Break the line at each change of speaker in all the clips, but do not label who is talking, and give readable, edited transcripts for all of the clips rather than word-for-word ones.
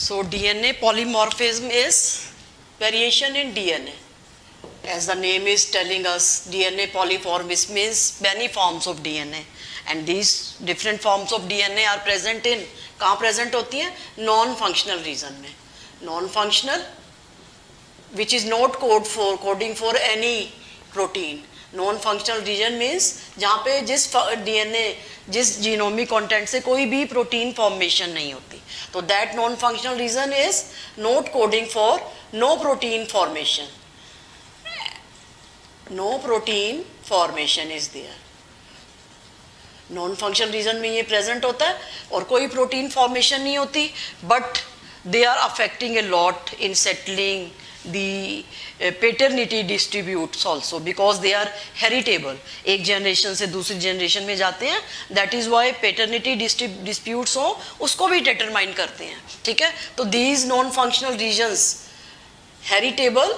So DNA polymorphism is variation in DNA. As the name is telling us, DNA polymorphism means many forms of DNA, and these different forms of DNA are present in, कहाँ present होती हैं? Non-functional region में. Non-functional, which is not coding for any protein. Non-functional region means जहाँ पे जिस DNA, जिस genomic content से कोई भी प्रोटीन फॉर्मेशन नहीं होती, तो that non-functional region is not coding for no protein formation. No protein formation is there. Non functional region में ये प्रेजेंट होता है और कोई प्रोटीन फॉर्मेशन नहीं होती, but they are affecting a lot in settling the paternity distributes also, because they are heritable, एक generation से दूसरी जनरेशन में जाते हैं. That is why paternity disputes हो उसको भी डिटरमाइन करते हैं. ठीक है, तो these non functional regions heritable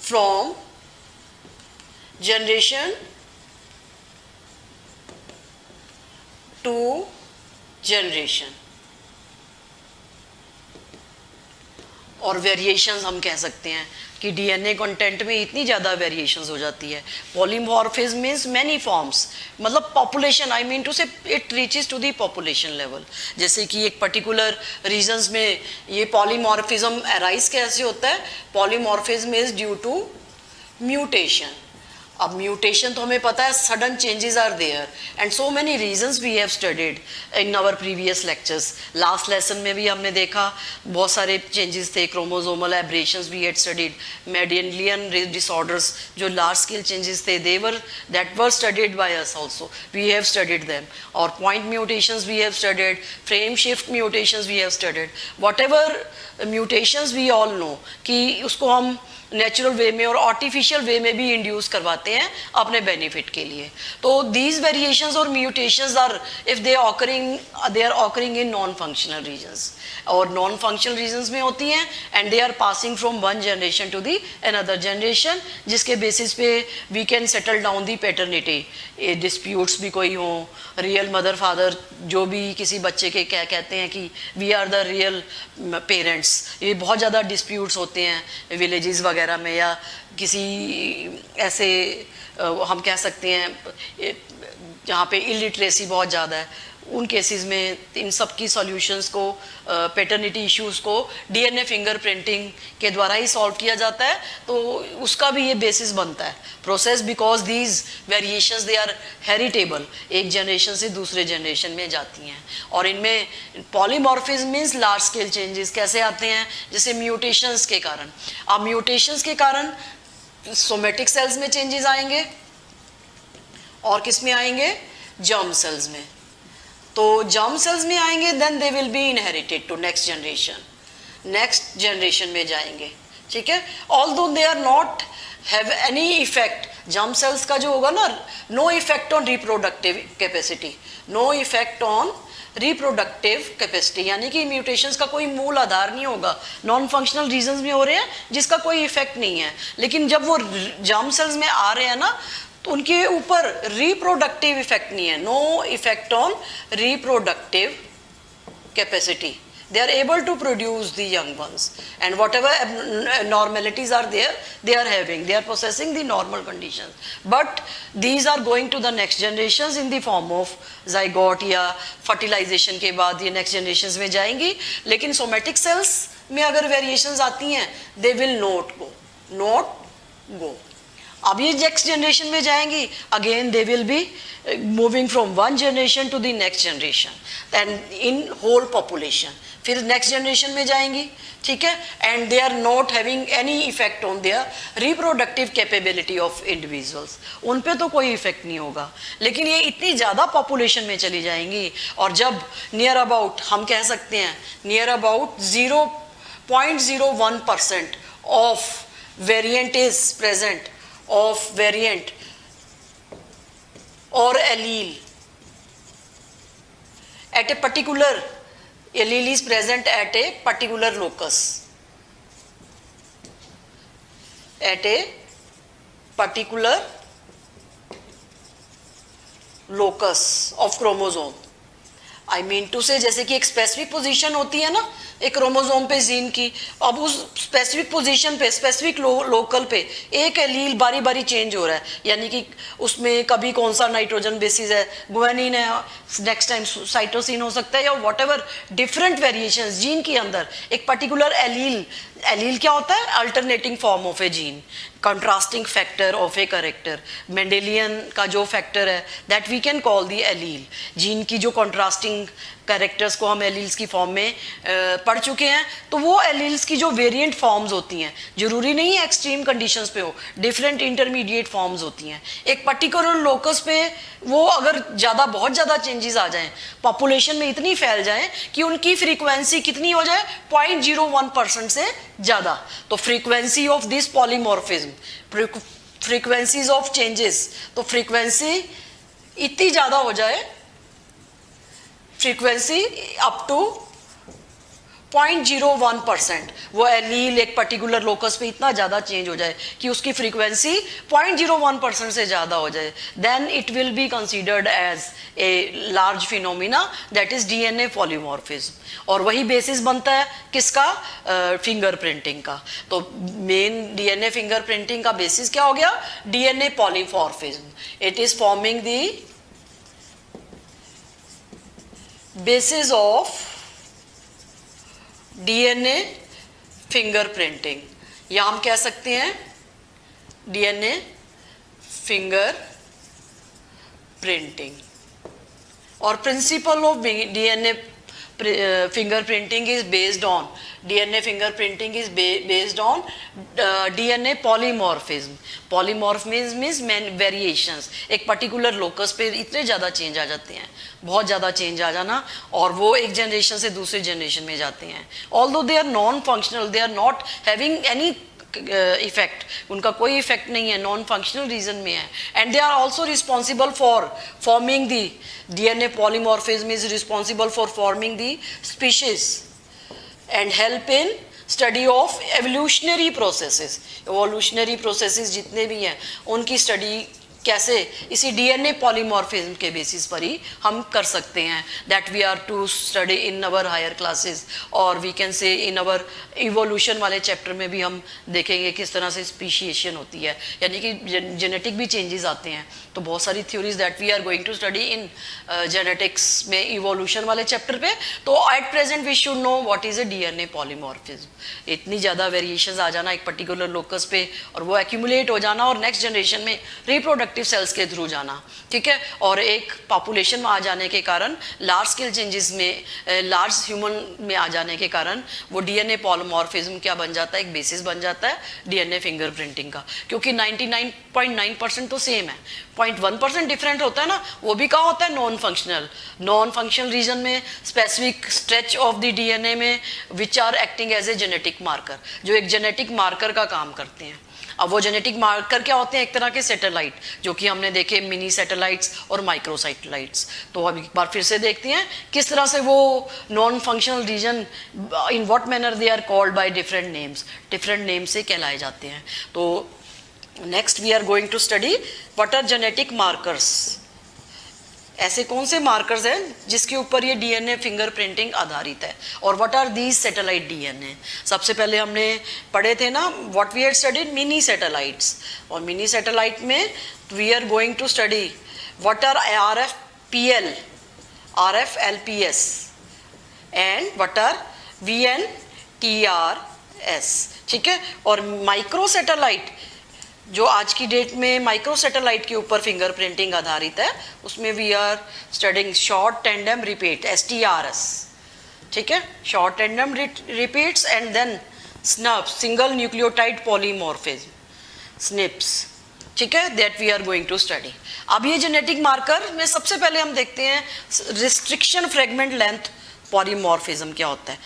from generation to generation. और वेरिएशंस हम कह सकते हैं कि डीएनए कंटेंट में इतनी ज़्यादा वेरिएशंस हो जाती है. पॉलीमॉर्फिज्म मीन्स मैनी फॉर्म्स, मतलब population, I mean to say it reaches to the population level. जैसे कि एक पर्टिकुलर रीजन्स में ये पॉलीमॉर्फिज्म अराइज कैसे होता है? Polymorphism is due to mutation. अब म्यूटेशन तो हमें पता है, sudden changes are there and so many reasons we have studied in our previous lectures. Last lesson में भी हमने देखा बहुत सारे चेंजेस थे, chromosomal aberrations we had studied, Mendelian disorders जो लार्ज स्केल चेंजेस थे, that were studied by us also, we have studied them. और point mutations we have studied, frame shift mutations we have studied. Whatever mutations we all know कि उसको हम natural way में और artificial वे में भी induce करवाते हैं अपने बेनिफिट के लिए. तो दीज वेरिएशंस और mutations are if they are occurring in non functional regions, और नॉन फंक्शनल रीजन्स में होती हैं and they are passing from one generation to the another generation, जिसके बेसिस पे we can settle down the paternity. Disputes भी कोई हो, real mother father जो भी किसी बच्चे के क्या कहते हैं कि we are the real parents, ये बहुत ज़्यादा डिस्प्यूट्स होते हैं विलेजेस वगैरह में, या किसी ऐसे हम कह सकते हैं जहाँ पे इलिटरेसी बहुत ज़्यादा है, उन केसेस में इन सब की सॉल्यूशंस को, पैटर्निटी इश्यूज़ को डीएनए फिंगरप्रिंटिंग के द्वारा ही सॉल्व किया जाता है. तो उसका भी ये बेसिस बनता है process, because these variations they are heritable, एक जनरेशन से दूसरे जनरेशन में जाती हैं. और इनमें polymorphism means large scale changes कैसे आते हैं? जैसे म्यूटेशंस के कारण. अब म्यूटेशंस के कारण सोमेटिक सेल्स में चेंजेस आएंगे और किस में आएंगे? जर्म सेल्स में. तो जर्म सेल्स में आएंगे, then they will be inherited to next generation में जाएंगे. ठीक है, although they are not have any effect. Germ cells का जो होगा ना, no effect on reproductive capacity, no effect on reproductive capacity, यानी कि म्यूटेशंस का कोई मूल आधार नहीं होगा. नॉन फंक्शनल रीजंस में हो रहे हैं जिसका कोई इफेक्ट नहीं है, लेकिन जब वो जर्म सेल्स में आ रहे हैं ना, तो उनके ऊपर रिप्रोडक्टिव इफेक्ट नहीं है. No effect on reproductive capacity. They are able to produce the young ones, and whatever abnormalities are there, they are having, they are possessing the normal conditions, but these are going to the next generations in the form of zygote या fertilization के बाद ये next generations में जाएंगी. लेकिन somatic cells में अगर variations आती हैं, they will not go. अब ये नेक्स्ट जनरेशन में जाएंगी, again they will be moving from one generation to the next generation and in whole population. फिर नेक्स्ट जनरेशन में जाएंगी. ठीक है, and they are not having any effect on their reproductive capability of individuals. उन पे तो कोई effect नहीं होगा. लेकिन ये इतनी ज़्यादा पॉपुलेशन में चली जाएंगी, और जब नियर अबाउट, हम कह सकते हैं near about 0.01% of variant is present, of variant or allele at a particular allele is present at a particular locus, at a particular locus of chromosome. I mean to say जैसे कि एक specific position होती है ना एक chromosome पे gene की, अब उस स्पेसिफिक पोजीशन पे स्पेसिफिक लोकल पे एक एलील बारी बारी चेंज हो रहा है, यानी कि उसमें कभी कौन सा नाइट्रोजन बेसिस है, गुआनिन है, नेक्स्ट टाइम साइटोसिन हो सकता है, या whatever different variation gene के अंदर एक पर्टिकुलर एलील, एलील क्या होता है, alternating form of a gene, contrasting factor of a character, Mendelian का जो फैक्टर है that we can call the allele, gene की जो कंट्रास्टिंग कैरेक्टर्स को हम एलील्स की फॉर्म में पढ़ चुके हैं। तो वो एलील्स की जो वेरिएंट फॉर्म्स होती हैं, जरूरी नहीं है एक्सट्रीम कंडीशंस पे हो, डिफरेंट इंटरमीडिएट फॉर्म्स होती हैं। एक पर्टिकुलर लोकस पे वो अगर ज़्यादा बहुत ज़्यादा चेंजेस आ जाएं, पॉपुलेशन में इतनी फैल जाएं कि उनकी फ्रीक्वेंसी कितनी हो जाए 0.01% से ज़्यादा, तो frequency of this polymorphism, frequencies of changes, तो फ्रीक्वेंसी इतनी ज़्यादा हो जाए, फ्रीक्वेंसी अप टू 0.01%, वो एलील एक पर्टिकुलर लोकस पे इतना ज़्यादा चेंज हो जाए कि उसकी फ्रीक्वेंसी 0.01% से ज़्यादा हो जाए, then it will be considered as a large phenomena that is DNA polymorphism. और वही बेसिस बनता है किसका, फिंगरप्रिंटिंग का। तो मेन डीएनए फिंगरप्रिंटिंग का बेसिस क्या हो गया, DNA polymorphism. It is forming the basis of DNA fingerprinting, या हम कह सकते हैं DNA फिंगर प्रिंटिंग। और principle of DNA fingerprinting is based on DNA fingerprinting is based on DNA polymorphism. Polymorphism means variations. एक पर्टिकुलर लोकस पे इतने ज़्यादा चेंज आ जाते हैं, बहुत ज़्यादा चेंज आ जाना, और वो एक जनरेशन से दूसरे जनरेशन में जाते हैं। Although they are non functional, they are not having any effect, उनका कोई इफेक्ट नहीं है, नॉन फंक्शनल रीजन में है। And they are also responsible for forming the DNA polymorphism is responsible for forming the species and help in study of evolutionary processes. Evolutionary processes जितने भी हैं उनकी स्टडी कैसे इसी डीएनए पॉलीमॉर्फिज्म के basis पर ही हम कर सकते हैं, that we are to study in our higher classes, और we can say in our evolution वाले चैप्टर में भी हम देखेंगे किस तरह से स्पीशिएशन होती है, यानी कि जेनेटिक भी चेंजेस आते हैं। तो बहुत सारी theories that we are going to study in genetics में इवोल्यूशन वाले चैप्टर पे। तो at present we should know what is a DNA polymorphism. इतनी ज़्यादा वेरिएशंस आ जाना एक पर्टिकुलर लोकस पे, और वो एक्यूमुलेट हो जाना और नेक्स्ट जनरेशन में रिप्रोडक्टिव सेल्स के थ्रू जाना, ठीक है, और एक पॉपुलेशन में आ जाने के कारण, लार्ज स्केल चेंजेस में, लार्ज ह्यूमन में आ जाने के कारण वो डीएनए पॉलीमॉर्फिज्म क्या बन जाता है, एक बेसिस बन जाता है डीएनए फिंगरप्रिंटिंग का। क्योंकि 99.9% तो सेम है, 0.1% डिफरेंट होता है ना, वो भी कहाँ होता है, non functional. Non functional region में specific stretch of the DNA में which are acting as a genetic marker, जो एक जेनेटिक मार्कर का काम करते हैं। अब वो जेनेटिक मार्कर क्या होते हैं, एक तरह के सैटेलाइट, जो कि हमने देखे मिनी सैटेलाइट्स और माइक्रो सैटेलाइट्स। तो अब एक बार फिर से देखते हैं किस तरह से वो non functional region in what manner they are called by different names, different name से कहलाए जाते हैं। तो next we are going to study what are genetic markers. ऐसे कौन से मार्कर्स हैं जिसके ऊपर ये डीएनए फिंगरप्रिंटिंग आधारित है, और what are these satellite DNA. सबसे पहले हमने पढ़े थे ना what we had studied mini satellites, और मिनी सैटेलाइट में we are going to study what are RFPL, RFLPS and what are VNTRS, ठीक है। और माइक्रो सैटेलाइट, जो आज की डेट में माइक्रो सैटेलाइट के ऊपर फिंगरप्रिंटिंग आधारित है, उसमें we are studying short tandem repeat STRS, ठीक है, short tandem repeats and then SNPs, single nucleotide polymorphism, SNPs, ठीक है, that we are going to study. अब ये जेनेटिक मार्कर में सबसे पहले हम देखते हैं रिस्ट्रिक्शन फ्रेगमेंट लेंथ पॉलीमॉर्फिज्म क्या होता है,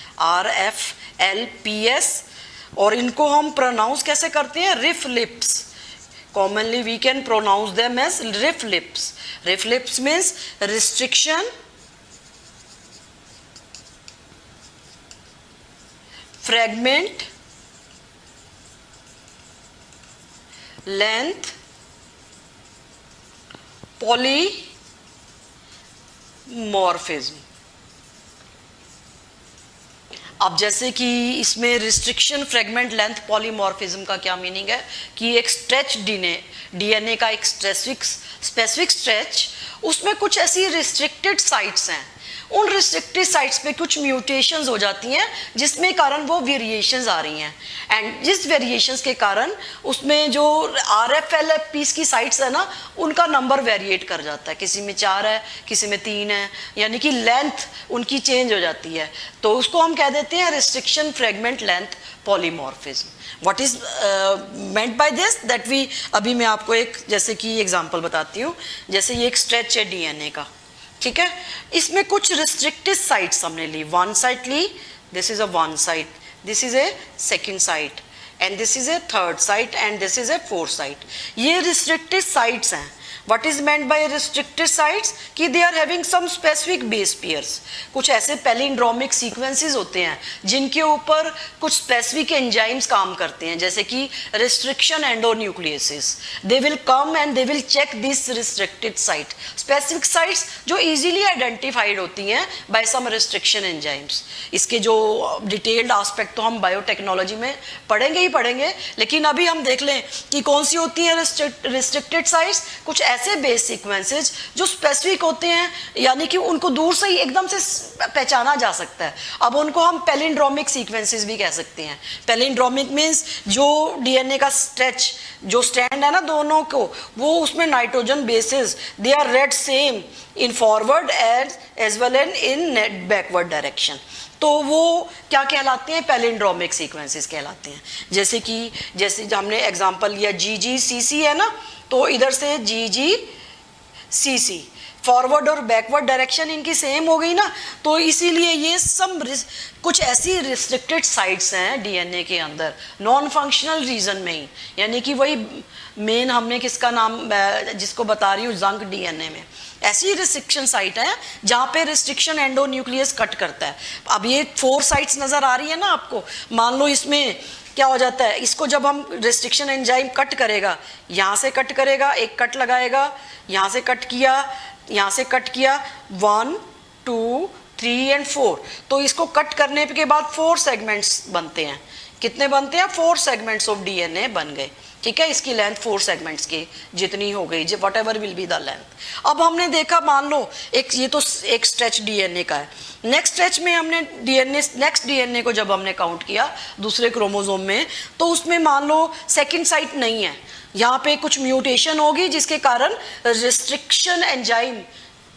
RFLPS, और इनको हम प्रोनाउंस कैसे करते हैं, रिफ lips. commonly we can pronounce them as riff lips. Riff lips means restriction fragment length polymorphism. अब जैसे कि इसमें रिस्ट्रिक्शन फ्रेगमेंट लेंथ पॉलीमॉर्फिज्म का क्या मीनिंग है कि एक स्ट्रेच डीएनए का एक स्पेसिफिक स्ट्रेच, उसमें कुछ ऐसी रिस्ट्रिक्टेड साइट्स हैं, उन रिस्ट्रिक्टेड साइट्स पे कुछ म्यूटेशंस हो जाती हैं जिसमें कारण वो वेरिएशंस आ रही हैं, एंड जिस वेरिएशंस के कारण उसमें जो RFLFPs की साइट्स है ना, उनका नंबर वेरिएट कर जाता है, किसी में 4 है, किसी में 3 है, यानी कि लेंथ उनकी चेंज हो जाती है, तो उसको हम कह देते हैं restriction fragment length polymorphism. What is meant by this, that we, अभी मैं आपको एक जैसे कि एग्जांपल बताती हूँ. जैसे ये एक स्ट्रेच है डीएनए का, ठीक है, इसमें कुछ रिस्ट्रिक्टेड साइट्स हमने ली, वन साइट ली, this is a one site, this is a second site, and this is a third site, and this is a fourth site. ये रिस्ट्रिक्टेड साइट्स हैं. What is meant by restricted sites कि they are having some specific base pairs. कुछ ऐसे palindromic sequences होते हैं जिनके ऊपर कुछ स्पेसिफिक एंजाइम्स काम करते हैं, जैसे कि restriction endonucleases. They will come and they will check this restricted site, specific sites जो इजीली आइडेंटिफाइड होती हैं बाय सम रिस्ट्रिक्शन एंजाइम्स. इसके जो डिटेल्ड आस्पेक्ट तो हम बायोटेक्नोलॉजी में पढ़ेंगे ही पढ़ेंगे, लेकिन अभी हम देख लें कि कौन सी होती हैं रिस्ट्रिक्टेड साइट्स. कुछ ऐसे बेस सीक्वेंसेस जो स्पेसिफिक होते हैं, यानी कि उनको दूर से ही एकदम से पहचाना जा सकता है. अब उनको हम पैलिंड्रोमिक सीक्वेंसेस भी कह सकते हैं. पैलिंड्रोमिक मींस जो डीएनए का स्ट्रेच, जो स्टैंड है ना दोनों को, वो उसमें nitrogen bases they are read same in forward as well and in net backward direction. तो वो क्या कहलाते हैं, पैलिंड्रोमिक सीक्वेंसेस कहलाते हैं. जैसे हमने एग्जांपल लिया GGCC है ना, तो इधर से GGCC, फॉरवर्ड और बैकवर्ड डायरेक्शन इनकी सेम हो गई ना, तो इसीलिए ये सब कुछ ऐसी रिस्ट्रिक्टेड साइट्स हैं डीएनए के अंदर, नॉन फंक्शनल रीजन में ही, यानी कि वही मेन हमने किसका नाम जिसको बता रही हूँ जंक डीएनए में ऐसी रिस्ट्रिक्शन साइट है जहाँ पे रिस्ट्रिक्शन एंडोन्यूक्लियस कट करता है. अब ये 4 साइट्स नज़र आ रही है ना आपको, मान लो इसमें क्या हो जाता है, इसको जब हम रिस्ट्रिक्शन एंजाइम कट करेगा, यहाँ से कट करेगा, एक कट लगाएगा, यहाँ से कट किया, यहाँ से कट किया, 1 2 3 एंड 4, तो इसको कट करने के बाद 4 सेगमेंट्स बनते हैं. कितने बनते हैं, 4 सेगमेंट्स ऑफ डीएनए बन गए, ठीक है. इसकी लेंथ 4 सेगमेंट्स की जितनी हो गई, जो what ever will be the length. अब हमने देखा, मान लो एक ये तो एक स्ट्रेच डीएनए का है, नेक्स्ट स्ट्रेच में हमने नेक्स्ट डीएनए को जब हमने काउंट किया दूसरे क्रोमोसोम में, तो उसमें मान लो सेकेंड साइट नहीं है, यहाँ पे कुछ म्यूटेशन होगी जिसके कारण रिस्ट्रिक्शन एंजाइम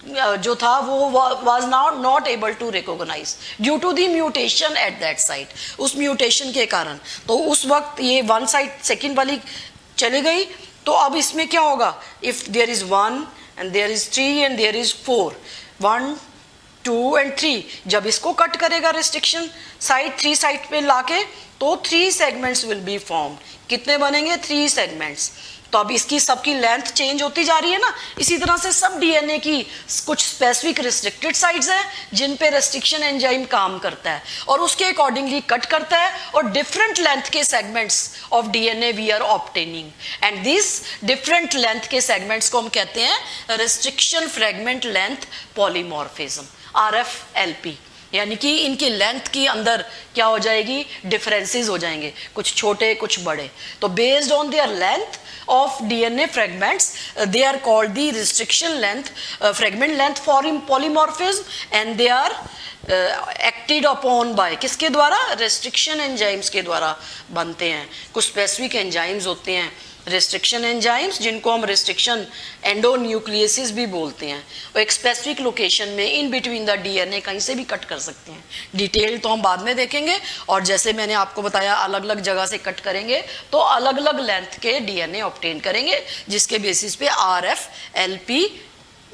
जो था वो was not able to recognise due to the mutation at that site. उस म्यूटेशन के कारण तो उस वक्त ये वन साइट सेकेंड वाली चली गई. तो अब इसमें क्या होगा, if there is 1 and there is 3 and there is 4, 1 2 and 3, जब इसको कट करेगा रिस्ट्रिक्शन साइट 3 साइट पे लाके, तो 3 सेगमेंट्स विल बी फॉर्म्ड. कितने बनेंगे, 3 सेगमेंट्स. तो अब इसकी सबकी लेंथ चेंज होती जा रही है ना. इसी तरह से सब डीएनए की कुछ स्पेसिफिक रिस्ट्रिक्टेड साइट्स हैं जिन पे रेस्ट्रिक्शन एंजाइम काम करता है और उसके अकॉर्डिंगली कट करता है, और डिफरेंट लेंथ के segments of DNA we are obtaining, and this different length के सेगमेंट्स को हम कहते हैं restriction fragment length polymorphism, RFLP. यानी कि इनकी लेंथ की अंदर क्या हो जाएगी, डिफरेंसेस हो जाएंगे, कुछ छोटे कुछ बड़े. तो based on their length of DNA fragments, they are called the restriction length fragment length polymorphism, and they are acted upon by किसके द्वारा, restriction enzymes के द्वारा बनते हैं. कुछ specific enzymes होते हैं रिस्ट्रिक्शन एंजाइम्स जिनको हम रिस्ट्रिक्शन एंडोन्यूक्लियसिस भी बोलते हैं, और एक स्पेसिफिक लोकेशन में इन बिटवीन द डीएनए कहीं से भी कट कर सकते हैं. डिटेल तो हम बाद में देखेंगे, और जैसे मैंने आपको बताया अलग अलग जगह से कट करेंगे तो अलग अलग लेंथ के डीएनए ऑब्टेन करेंगे, जिसके बेसिस पे RFLP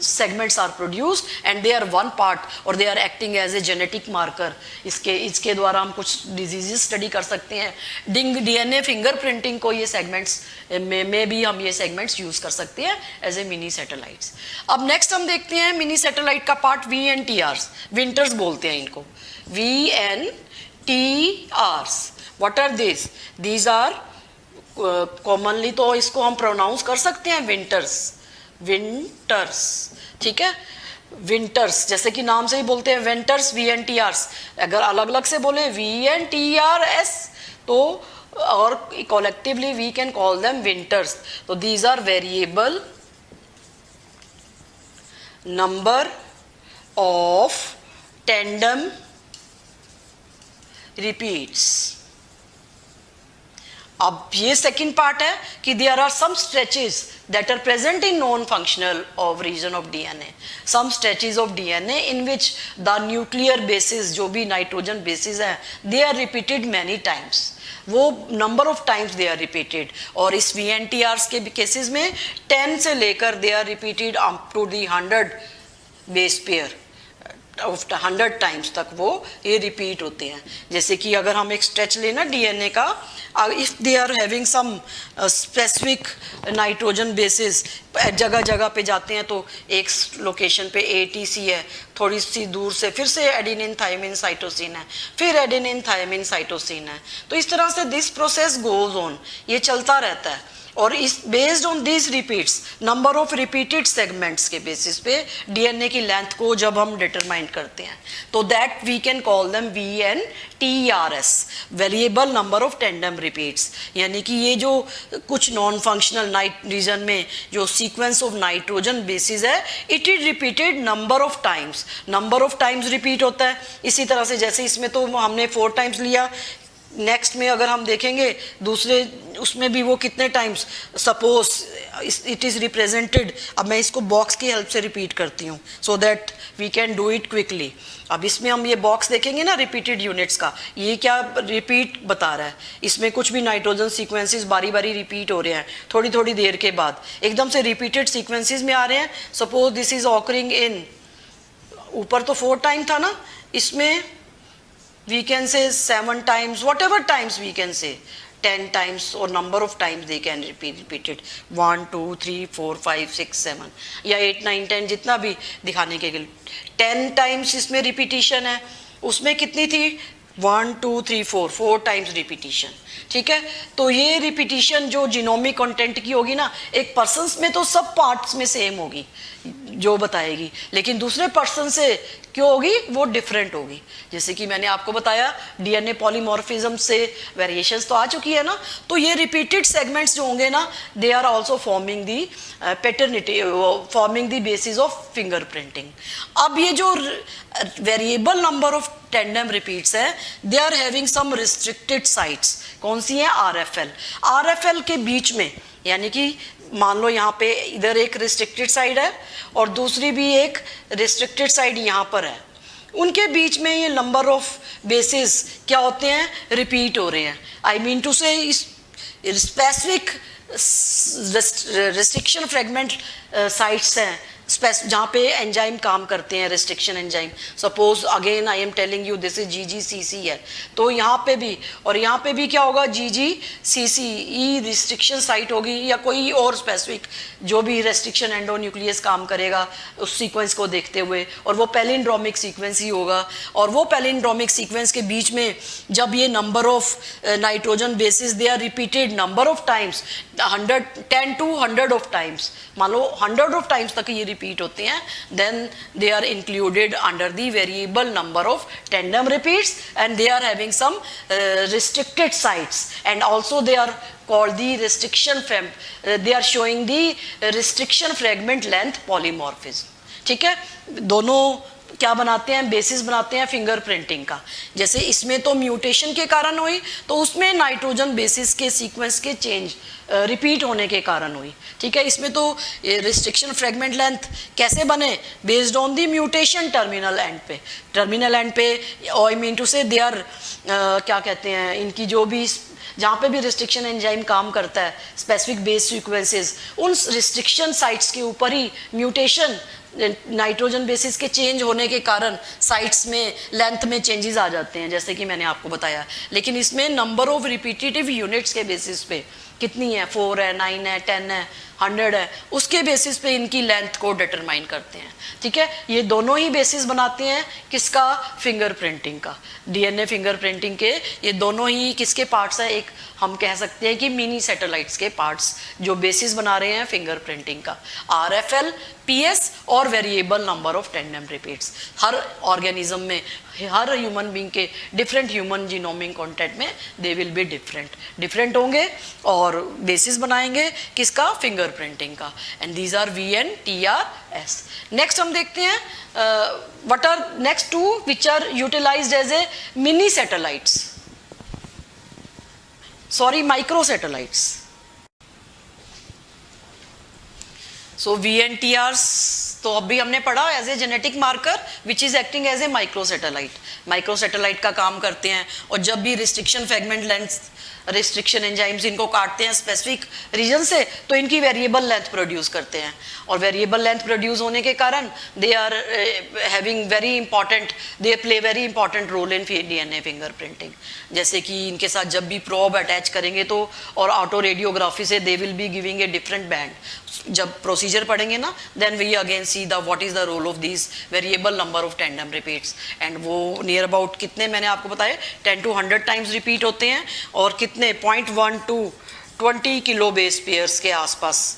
segments are produced and they are one part or they are acting as a genetic marker. इसके द्वारा हम कुछ डिजीजेस स्टडी कर सकते हैं. डीएनए फिंगरप्रिंटिंग को ये सेगमेंट्स में भी हम ये सेगमेंट्स यूज कर सकते हैं एज ए मिनी सैटेलाइट्स. अब नेक्स्ट हम देखते हैं मिनी सैटेलाइट का पार्ट VNTRs, विंटर्स बोलते हैं इनको, VNTRs. What are this, these are commonly तो इसको हम प्रोनाउंस कर सकते हैं विंटर्स, ठीक है. विंटर्स, जैसे कि नाम से ही बोलते हैं वेंटर्स, VNTRs, अगर अलग अलग से बोले VNTRS तो, और collectively we can call them VNTRs. तो these are variable number of tandem repeats. अब ये सेकंड पार्ट है कि there are some stretches that are present in non functional of region of DNA, some stretches of DNA in which the nuclear bases, जो भी nitrogen bases है, they are repeated many times, वो number of times they are repeated. और इस VNTRs के cases में 10 से लेकर they are repeated up to the 100 base pair of 100 times तक वो ये रिपीट होते हैं। जैसे कि अगर हम एक स्ट्रेच लेना डीएनए का, if they are having some specific nitrogen bases, जगह जगह पे जाते हैं, तो एक लोकेशन पे ATC है, थोड़ी सी दूर से फिर से एडेनिन थायमिन साइटोसिन है, फिर एडेनिन थायमिन साइटोसिन है। तो इस तरह से दिस प्रोसेस गोज ऑन, ये चलता रहता है। और इस based on this repeats, number of repeated segments के बेसिस पे डीएनए की लेंथ को जब हम डिटरमाइन करते हैं, तो that we can call them VNTRS, variable number of tandem repeats. यानी कि ये जो कुछ नॉन फंक्शनल रीजन में जो सीक्वेंस ऑफ नाइट्रोजन बेसिस है, it is repeated number of times, number of times repeat होता है। इसी तरह से जैसे इसमें तो हमने 4 टाइम्स लिया, नेक्स्ट में अगर हम देखेंगे दूसरे उसमें भी वो कितने times, suppose it is represented, अब मैं इसको बॉक्स की हेल्प से रिपीट करती हूँ so that we can do it quickly. अब इसमें हम ये बॉक्स देखेंगे ना रिपीटेड यूनिट्स का, ये क्या रिपीट बता रहा है, इसमें कुछ भी नाइट्रोजन सीक्वेंसेस बारी बारी रिपीट हो रहे हैं, थोड़ी थोड़ी देर के बाद एकदम से रिपीटेड सीक्वेंसेस में आ रहे हैं। Suppose this is occurring in, ऊपर तो 4 टाइम था ना, इसमें we can say 7 times, whatever times we can say, 10 times or number of times they can repeat it, 1 2 3 4 5 6 7 या 8 9 10 जितना भी दिखाने के लिए 10 टाइम्स इसमें रिपीटिशन है। उसमें कितनी थी, 1 2 3 4 टाइम्स रिपीटिशन। ठीक है, तो ये रिपीटिशन जो जीनोमिक कंटेंट की होगी ना, एक पर्सन में तो सब पार्ट्स में सेम होगी जो बताएगी, लेकिन दूसरे पर्सन से क्यों होगी, वो डिफरेंट होगी। जैसे कि मैंने आपको बताया डीएनए पॉलीमॉर्फिज्म से वेरिएशंस तो आ चुकी है ना, तो ये रिपीटेड सेगमेंट्स जो होंगे ना, they are also forming the paternity, forming the basis of fingerprinting. अब ये जो variable number of tandem repeats है, they are having some restricted sites. कौन सी है, RFL के बीच में, यानी कि मान लो यहाँ पे इधर एक रिस्ट्रिक्टेड साइड है और दूसरी भी एक रिस्ट्रिक्टेड साइड यहाँ पर है, उनके बीच में ये नंबर ऑफ बेसिस क्या होते हैं, रिपीट हो रहे हैं। आई मीन टू से इस स्पेसिफिक रिस्ट्रिक्शन फ्रेगमेंट साइट्स हैं जहाँ पे एंजाइम काम करते हैं, restriction enzyme. Suppose again I am telling you this is GGCC है, तो यहाँ पे भी और यहाँ पे भी क्या होगा, GGCC ई रिस्ट्रिक्शन साइट होगी, या कोई और स्पेसिफिक जो भी रेस्ट्रिक्शन एंडोन्यूक्लियस काम करेगा उस सीक्वेंस को देखते हुए, और वो पैलिंड्रोमिक सीक्वेंस ही होगा। और वो पैलिंड्रोमिक सीक्वेंस के बीच में जब ये number of nitrogen bases they are repeated number of times, 10 to 100 of times, मान लो 100 ऑफ टाइम्स तक ये रिपीट होते हैं, then they are included under the variable number of tandem repeats and they are having some restricted sites and also they are called the restriction they are showing the restriction fragment length polymorphism। ठीक है, दोनों क्या बनाते हैं, basis बनाते हैं fingerprinting का। जैसे इसमें तो म्यूटेशन के कारण हुई, तो उसमें नाइट्रोजन बेसिस के सीक्वेंस के चेंज रिपीट होने के कारण हुई। ठीक है, इसमें तो रिस्ट्रिक्शन फ्रेगमेंट लेंथ कैसे बने, based on the mutation terminal and पे आई mean to say they are क्या कहते हैं, इनकी जो भी जहाँ पे भी रिस्ट्रिक्शन एंजाइम काम करता है, स्पेसिफिक बेस सीक्वेंसेस, उन रिस्ट्रिक्शन साइट्स के ऊपर ही म्यूटेशन नाइट्रोजन बेसिस के चेंज होने के कारण साइट्स में लेंथ में चेंजेस आ जाते हैं, जैसे कि मैंने आपको बताया। लेकिन इसमें नंबर ऑफ रिपीटेटिव यूनिट्स के बेसिस पे कितनी है, 4 है, 9 है, 10 है, 100 है, उसके बेसिस पे इनकी लेंथ को डिटरमाइन करते हैं। ठीक है, ये दोनों ही बेसिस बनाते हैं किसका, फिंगरप्रिंटिंग का। डीएनए फिंगरप्रिंटिंग के ये दोनों ही किसके पार्ट्स हैं, एक हम कह सकते हैं कि मिनी सैटेलाइट्स के पार्ट्स जो बेसिस बना रहे हैं फिंगरप्रिंटिंग का। आरएफएल, पीएस और variable number of tandem repeats. Her organism में, हर ह्यूमन बीइंग के डिफरेंट ह्यूमन जीनोमिक कंटेंट में दे विल बी डिफरेंट होंगे और बेसिस बनाएंगे किसका, फिंगरप्रिंटिंग का। And these are VNTRS। Next हम देखते हैं what are next to which are utilised as a mini satellites, sorry micro satellites. So VNTRs तो अभी हमने पढ़ा as a genetic marker which is acting as a micro satellite. Micro satellite का काम करते हैं और जब भी restriction fragment length, restriction enzymes इनको काटते हैं स्पेसिफिक रीजन से, तो इनकी वेरिएबल लेंथ प्रोड्यूस करते हैं और वेरिएबल लेंथ प्रोड्यूस होने के कारण they are having very important, they play very important role in DNA fingerprinting. जैसे कि इनके साथ जब भी प्रोब अटैच करेंगे तो और ऑटो रेडियोग्राफी से they will be giving a different band. जब प्रोसीजर पढ़ेंगे ना, then we again see the what is the role of this variable number of tandem repeats. And वो नियर अबाउट कितने, मैंने आपको बताया 10 to 100 टाइम्स रिपीट होते हैं और कितने 0.1 to 20 किलो बेस पेयर्स के आसपास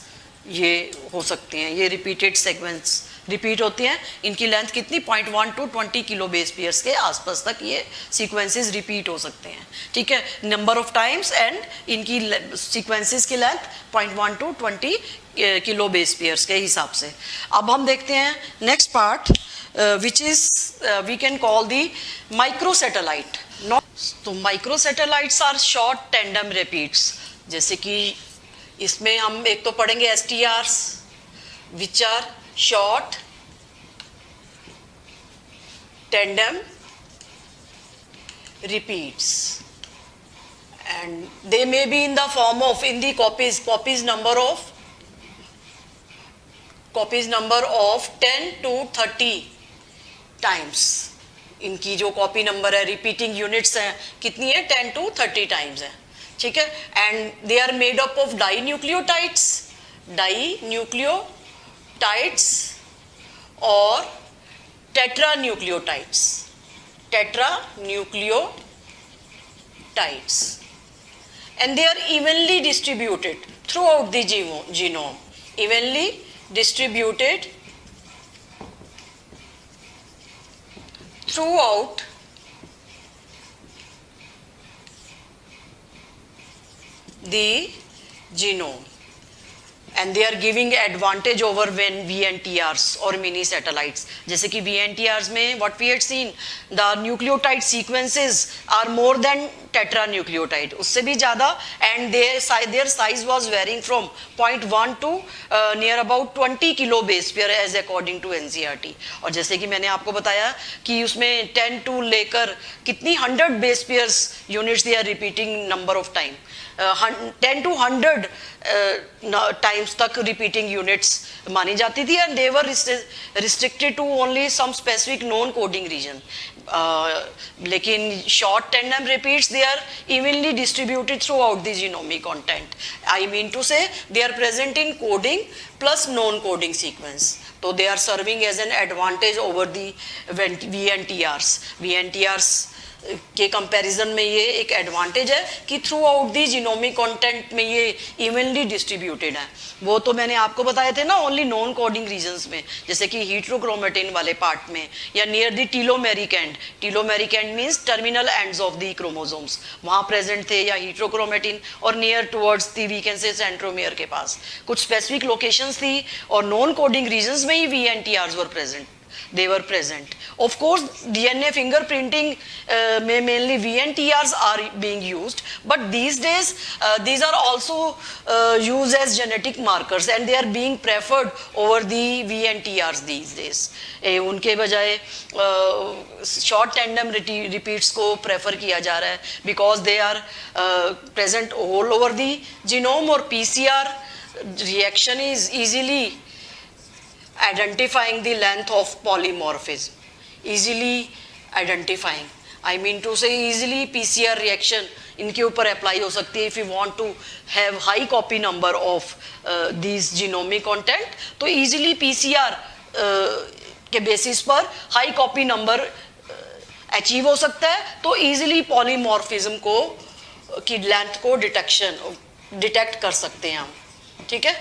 ये हो सकते हैं। ये रिपीटेड सेगमेंट्स रिपीट होती हैं, इनकी लेंथ कितनी 0.1 to 20 किलो बेस पेयर्स के आसपास तक ये सीक्वेंसेस रिपीट हो सकते हैं। ठीक है, नंबर ऑफ टाइम्स एंड इनकी सीक्वेंसेस की length 0.1 to 20 kilo base pairs के हिसाब से। अब हम देखते हैं next part which is we can call the micro satellite. तो micro satellites are short tandem repeats. जैसे कि इसमें हम एक तो पढ़ेंगे STRs which are short tandem repeats and they may be in the form of in the copies number of 10 to 30 times। इनकी जो कॉपी नंबर है, रिपीटिंग यूनिट्स हैं, कितनी है 10 to 30 टाइम्स है। ठीक है, and they are made up of dinucleotides और tetranucleotides and they are evenly distributed throughout the genome, evenly distributed throughout the genome and they are giving advantage over when VNTRs or mini satellites। जैसे कि VNTRs में what we had seen, the nucleotide sequences are more than tetranucleotide, उससे भी ज़्यादा, and their size was varying from 0.1 to near about 20 kilo base pair as according to NCERT। और जैसे कि मैंने आपको बताया कि उसमें 10 to लेकर कितनी 100 base pairs units they are repeating number of time, 10 to 100 times तक रिपीटिंग यूनिट्स मानी जाती थी and they were restricted to only some specific non coding region. लेकिन short tandem repeats they are evenly distributed throughout the genomic content. I mean to say they are present in coding plus non coding sequence, तो they are serving as an advantage over the VNTRs के comparison में ये एक advantage है कि throughout the genomic content में ये evenly distributed है। वो तो मैंने आपको बताए थे ना ओनली नॉन कोडिंग रीजन्स में, जैसे कि हीट्रोक्रोमेटिन वाले पार्ट में या near the telomeric end means terminal ends of the chromosomes, वहाँ प्रेजेंट थे, या हीट्रोक्रोमेटिन और near towards the we can say centromere के पास कुछ स्पेसिफिक लोकेशंस थी और नॉन कोडिंग रीजन्स में ही VNTRs were present, they were present. Of course, DNA fingerprinting mainly VNTRs are being used, but these days these are also used as genetic markers and they are being preferred over the VNTRs these days. उनके बजाय short tandem repeats को prefer किया जा रहा है because they are present all over the genome और PCR reaction is easily identifying the length of polymorphism, easily identifying, I mean to say easily PCR reaction इनके ऊपर अप्लाई हो सकती है। If you want to have high copy number of this genomic content, तो easily PCR के basis पर high copy number achieve हो सकता है, तो इजीली पॉलीमॉर्फिज्म को की लेंथ को डिटेक्ट कर सकते हैं हम, ठीक है।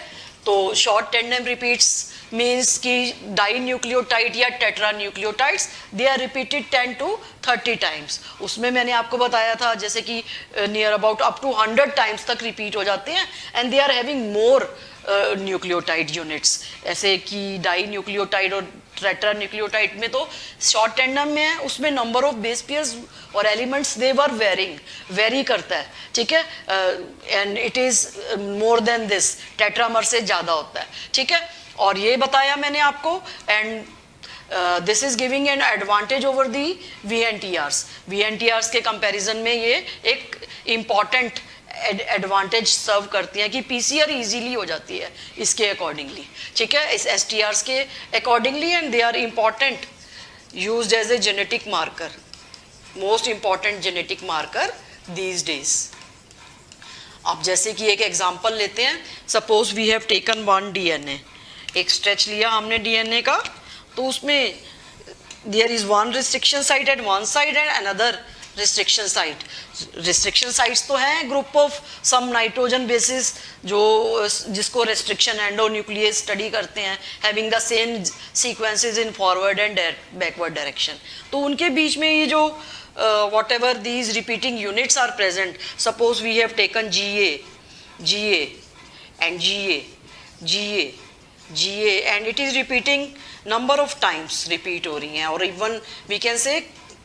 तो शॉर्ट टेंडेम रिपीट्स मीन्स कि डाई न्यूक्लियोटाइड या tetranucleotides they are repeated 10 to 30 times. उसमें मैंने आपको बताया था जैसे कि near about up to 100 times तक रिपीट हो जाते हैं, and they are having more nucleotide units. ऐसे कि डाई न्यूक्लियोटाइड और टेट्रा न्यूक्लियोटाइड में तो शॉर्ट टेंडम में है, उसमें नंबर ऑफ बेस पेयर्स और एलिमेंट्स दे वर वेरी करता है, ठीक है, and it is more than this, tetramer से ज़्यादा होता है, ठीक है। और ये बताया मैंने आपको, and this is giving an advantage over the VNTRs के कंपैरिजन में ये एक इम्पॉर्टेंट एडवांटेज सर्व करती हैं कि पीसीआर इजीली हो जाती है इसके अकॉर्डिंगली, ठीक है, इस STRs के accordingly, and they are important used as a genetic marker, most important genetic marker these days. अब जैसे कि एक एग्जांपल लेते हैं, suppose we have taken one DNA, एक स्ट्रेच लिया हमने DNA का, तो उसमें there is one restriction site at one side and another restriction site. Restriction sites तो हैं group of some nitrogen bases जो जिसको रिस्ट्रिक्शन एंडोन्यूक्लियस स्टडी करते हैं, having the same sequences in forward and backward direction. तो उनके बीच में ये जो whatever these repeating units are present, suppose we have taken GA and GA and it is repeating number of times repeat हो रही हैं, और even we can say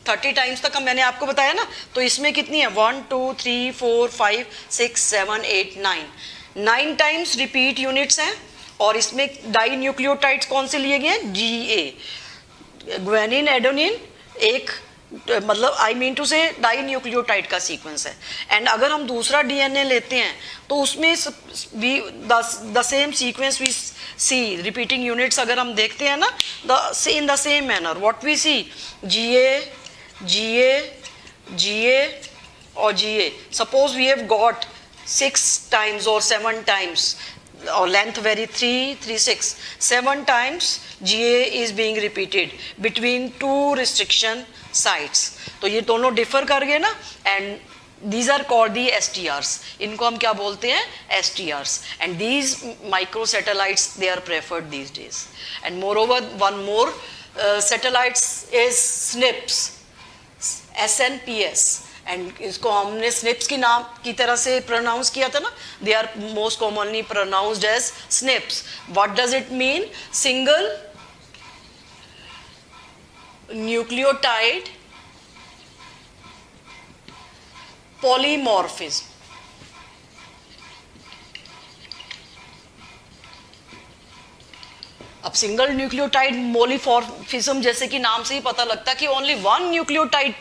30 times तक मैंने आपको बताया ना, तो इसमें कितनी है 1 2 3 4 5 6 7 8 9 टाइम्स रिपीट यूनिट्स हैं, और इसमें डाई न्यूक्लियोटाइड्स कौन से लिए गए हैं, GA, ग्वेनिन एडोनिन, एक मतलब I mean to say dinucleotide का सीक्वेंस है। एंड अगर हम दूसरा DNA लेते हैं तो उसमें the same sequence we see repeating units अगर हम देखते हैं ना, in the same manner what we see GA और GA, suppose we have got 6 times और 7 times, or length vary 3 6 7 times GA is being repeated between two restriction sites। तो ये दोनों डिफर कर गए ना, and these are called the STRs, इनको हम क्या बोलते हैं, STRs, and these microsatellites they are preferred these days। and moreover one more satellites is SNPs, SNPs, and इसको हमने स्निप्स की नाम की तरह से प्रोनाउंस किया था ना, they are most commonly pronounced as snips. What does it mean, single nucleotide polymorphism. अब सिंगल न्यूक्लियोटाइड पॉलीमॉर्फिज्म जैसे कि नाम से ही पता लगता है कि ओनली वन न्यूक्लियोटाइड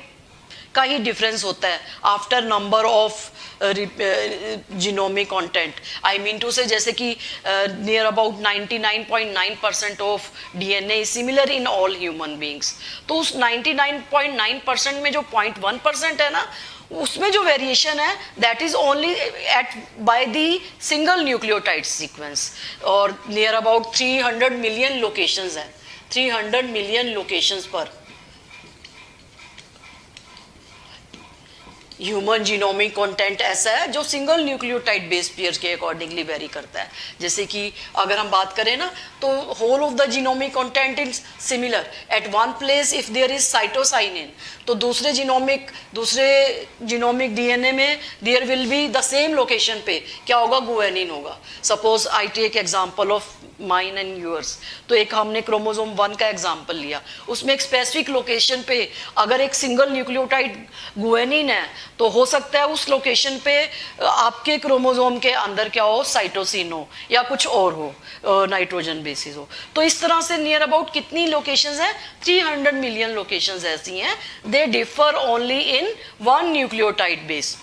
का ही डिफरेंस होता है after number of genomic content. I mean to say जैसे कि near about 99.9% of DNA is similar in all human beings. तो उस 99.9% में जो 0.1% है ना, उसमें जो वेरिएशन है that is only at by the single nucleotide sequence, और नियर अबाउट 300 मिलियन लोकेशंस है, 300 मिलियन लोकेशंस पर ह्यूमन जीनोमिक कंटेंट ऐसा है जो सिंगल न्यूक्लियोटाइड बेस पेयर्स के अकॉर्डिंगली वेरी करता है। जैसे कि अगर हम बात करें ना, तो whole of the genomic content is similar at one place if there is cytosine, तो दूसरे जीनोमिक DNA में there will be the same location पे क्या होगा, गुआनिन होगा। Suppose I take example of mine and yours, तो एक हमने क्रोमोसोम 1 का एग्जांपल लिया, उसमें एक स्पेसिफिक लोकेशन पे अगर एक सिंगल न्यूक्लियोटाइड गुआनिन है, तो हो सकता है उस लोकेशन पे आपके क्रोमोसोम के अंदर क्या हो, साइटोसिन हो या कुछ और हो, नाइट्रोजन बेसिस हो। तो इस तरह से नियर अबाउट कितनी लोकेशंस हैं, 300 मिलियन लोकेशंस ऐसी हैं, they differ only in one nucleotide base,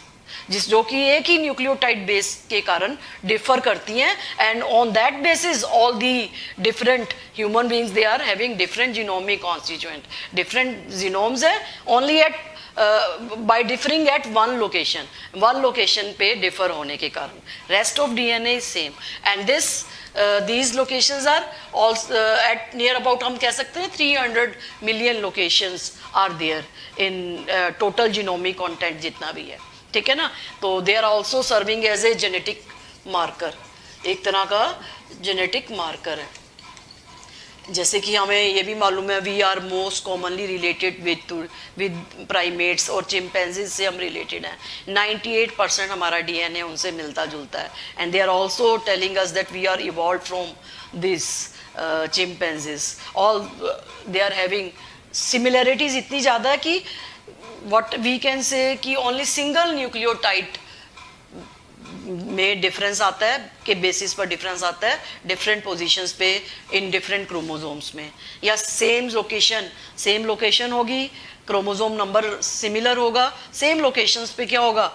जो कि एक ही न्यूक्लियोटाइड बेस के कारण डिफर करती हैं, and on that basis all the different human beings they are having different genomic constituent, different genomes है, only at by differing at one location पे differ होने के कारण, rest of DNA is same and these locations are also at near about, हम कह सकते हैं 300 million locations are there in total genomic content जितना भी है, ठीक है ना. तो they are also serving as a genetic marker, एक तरह का जेनेटिक मार्कर है. जैसे कि हमें ये भी मालूम है we are most commonly related with primates और चिंपैंजीज से हम रिलेटेड हैं. 98% हमारा डीएनए उनसे मिलता जुलता है and they are also telling us that we are evolve from this chimpanzees. All they are having similarities इतनी ज़्यादा कि व्हाट वी कैन से कि ओनली सिंगल न्यूक्लियोटाइड में डिफरेंस आता है, के बेसिस पर डिफरेंस आता है डिफरेंट पोजीशंस पे इन डिफरेंट क्रोमोसोम्स में, या सेम लोकेशन होगी, क्रोमोसोम नंबर सिमिलर होगा, सेम लोकेशंस पे क्या होगा,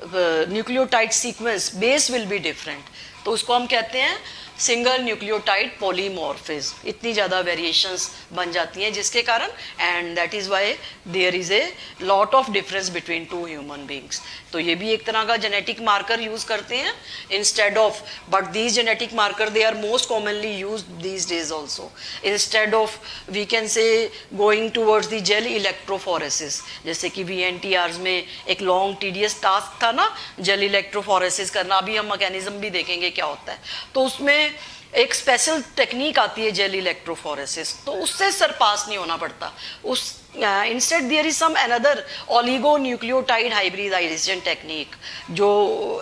nucleotide sequence base will be different. तो उसको हम कहते हैं सिंगल न्यूक्लियोटाइड पॉलीमॉर्फिज्म. इतनी ज़्यादा वेरिएशंस बन जाती हैं जिसके कारण, and that is why there is a lot of difference between two human beings. तो ये भी एक तरह का जेनेटिक मार्कर यूज़ करते हैं instead of, but these genetic marker they are most commonly use these days also. Instead of we can say going towards the gel electrophoresis, जैसे कि VNTRs में एक लॉन्ग टीडियस टास्क था ना gel electrophoresis करना. अभी हम मैकेनिज्म भी देखेंगे क्या होता है. तो उसमें एक स्पेशल टेक्निक आती है जेल इलेक्ट्रोफोरेसिस, तो उससे सरपास नहीं होना पड़ता. उस instead there is some another oligo nucleotide hybridization technique जो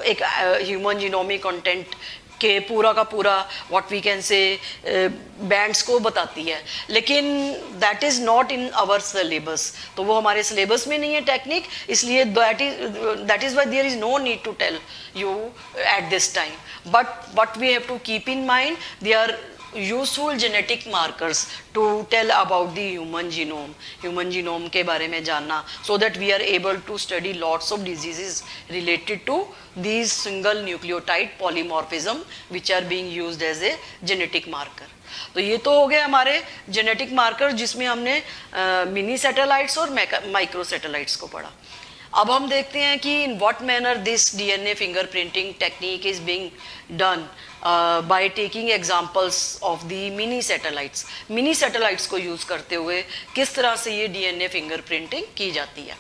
एक ह्यूमन जीनोमिक कंटेंट के पूरा का पूरा what we can say bands को बताती है, लेकिन that is not in our syllabus. तो वो हमारे सिलेबस में नहीं है टेक्निक, इसलिए that is why there is no need to tell you at this time. But what we have to keep in mind, they are useful genetic markers to tell about the human genome के बारे में जानना, so that we are able to study lots of diseases related to these single nucleotide polymorphism which are being used as a genetic marker. तो ये तो हो गए हमारे जेनेटिक मार्कर जिसमें हमने मिनी सैटेलाइट्स और माइक्रो सैटेलाइट्स को पढ़ा. अब हम देखते हैं कि इन what manner this DNA fingerprinting technique is being done by taking examples of the mini satellites को यूज़ करते हुए किस तरह से ये डीएनए फिंगरप्रिंटिंग की जाती है.